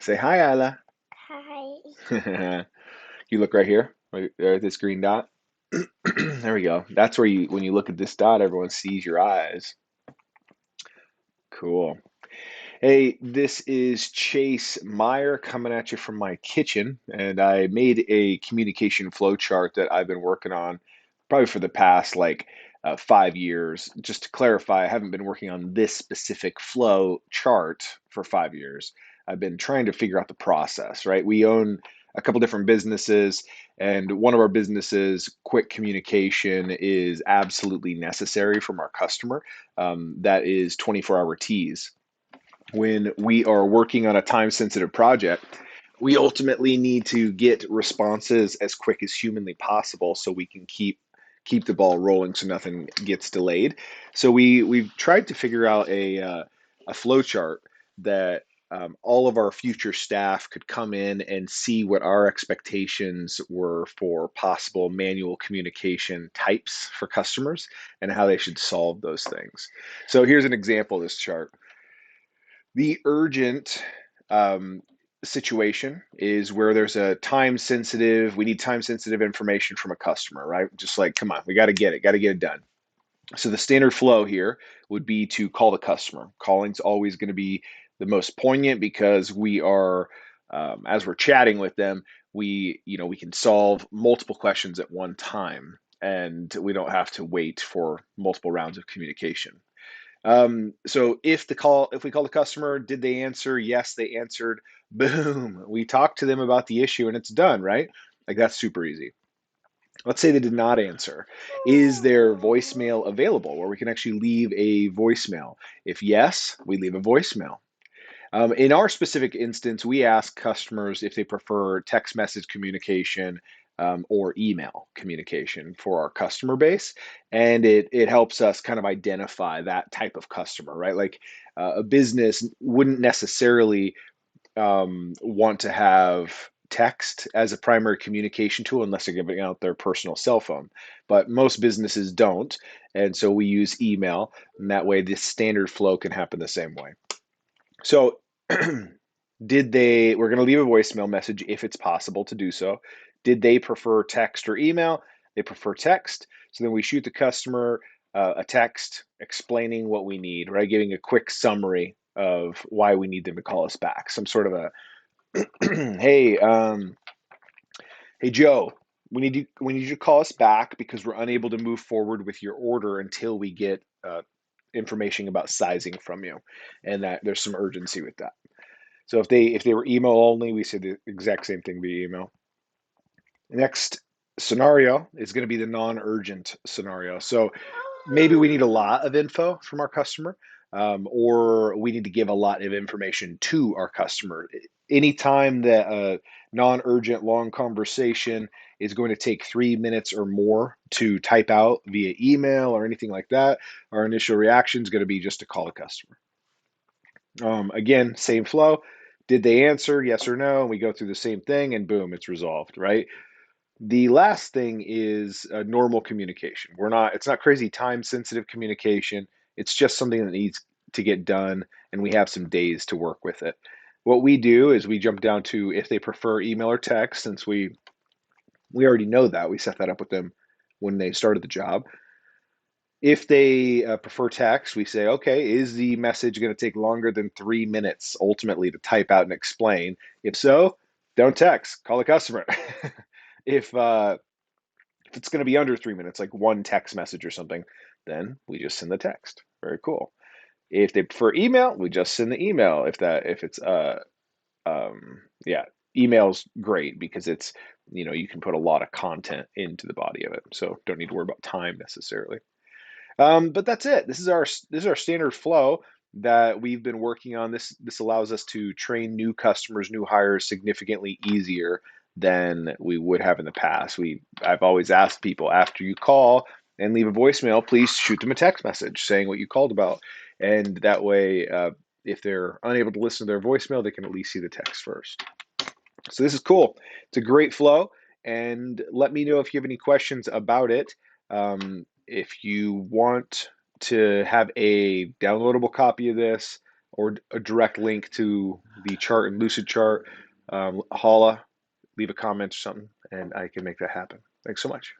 Say hi, Isla. Hi. You look right here, right there at this green dot. There we go. That's where when you look at this dot, everyone sees your eyes. Cool. Hey, this is Chase Meyer coming at you from my kitchen, and I made a communication flow chart that I've been working on probably for the past 5 years. Just to clarify, I haven't been working on this specific flow chart for 5 years. I've been trying to figure out the process, right? We own a couple different businesses, and one of our businesses, quick communication, is absolutely necessary from our customer. That is 24-hour teas when we are working on a time sensitive project, we ultimately need to get responses as quick as humanly possible so we can keep the ball rolling so nothing gets delayed. So we've tried to figure out a flow chart that all of our future staff could come in and see what our expectations were for possible manual communication types for customers and how they should solve those things. So here's an example of this chart. The urgent um, situation is where there's a time sensitive, we need time sensitive information from a customer, right? Just like, come on, we got to get it done. So the standard flow here would be to call the customer. Calling's always going to be the most poignant because we are, as we're chatting with them, we can solve multiple questions at one time, and we don't have to wait for multiple rounds of communication. So if we call the customer, did they answer? Yes, they answered. Boom. We talked to them about the issue and it's done, right? Like that's super easy. Let's say they did not answer. Is their voicemail available where we can actually leave a voicemail? If yes, we leave a voicemail. In our specific instance, we ask customers if they prefer text message communication or email communication for our customer base, and it helps us kind of identify that type of customer, right? Like a business wouldn't necessarily want to have text as a primary communication tool unless they're giving out their personal cell phone. But most businesses don't, and so we use email, and that way this standard flow can happen the same way. So we're going to leave a voicemail message if it's possible to do so. Did they prefer text or email? They prefer text. So then we shoot the customer a text explaining what we need, right? Giving a quick summary of why we need them to call us back. Some sort of a, hey, hey Joe, we need you to call us back because we're unable to move forward with your order until we get information about sizing from you, and that there's some urgency with that. So if they were email only, we say the exact same thing via email. The next scenario is going to be the non-urgent scenario. So maybe we need a lot of info from our customer, or we need to give a lot of information to our customer. Anytime that a non-urgent long conversation is going to take 3 minutes or more to type out via email or anything like that, our initial reaction is going to be just to call the customer. Again, same flow. Did they answer? Yes or no? And we go through the same thing, and boom, it's resolved, right? The last thing is normal communication. It's not crazy time sensitive communication. It's just something that needs to get done, and we have some days to work with it. What we do is we jump down to if they prefer email or text, since we already know that. We set that up with them when they started the job. If they prefer text, we say, okay, is the message going to take longer than 3 minutes ultimately to type out and explain? If so, don't text, call the customer. if if it's going to be under 3 minutes, like one text message or something, then we just send the text. Very cool. If they prefer email, we just send the email. If it's yeah, email's great because it's you can put a lot of content into the body of it, so don't need to worry about time necessarily. But that's it. This is our standard flow that we've been working on. This allows us to train new customers, new hires significantly easier than we would have in the past. I've always asked people after you call and leave a voicemail, please shoot them a text message saying what you called about, and that way, if they're unable to listen to their voicemail, they can at least see the text first. So this is cool. It's a great flow, and let me know if you have any questions about it. If you want to have a downloadable copy of this or a direct link to the chart and Lucid chart, holla, leave a comment or something, and I can make that happen. Thanks so much.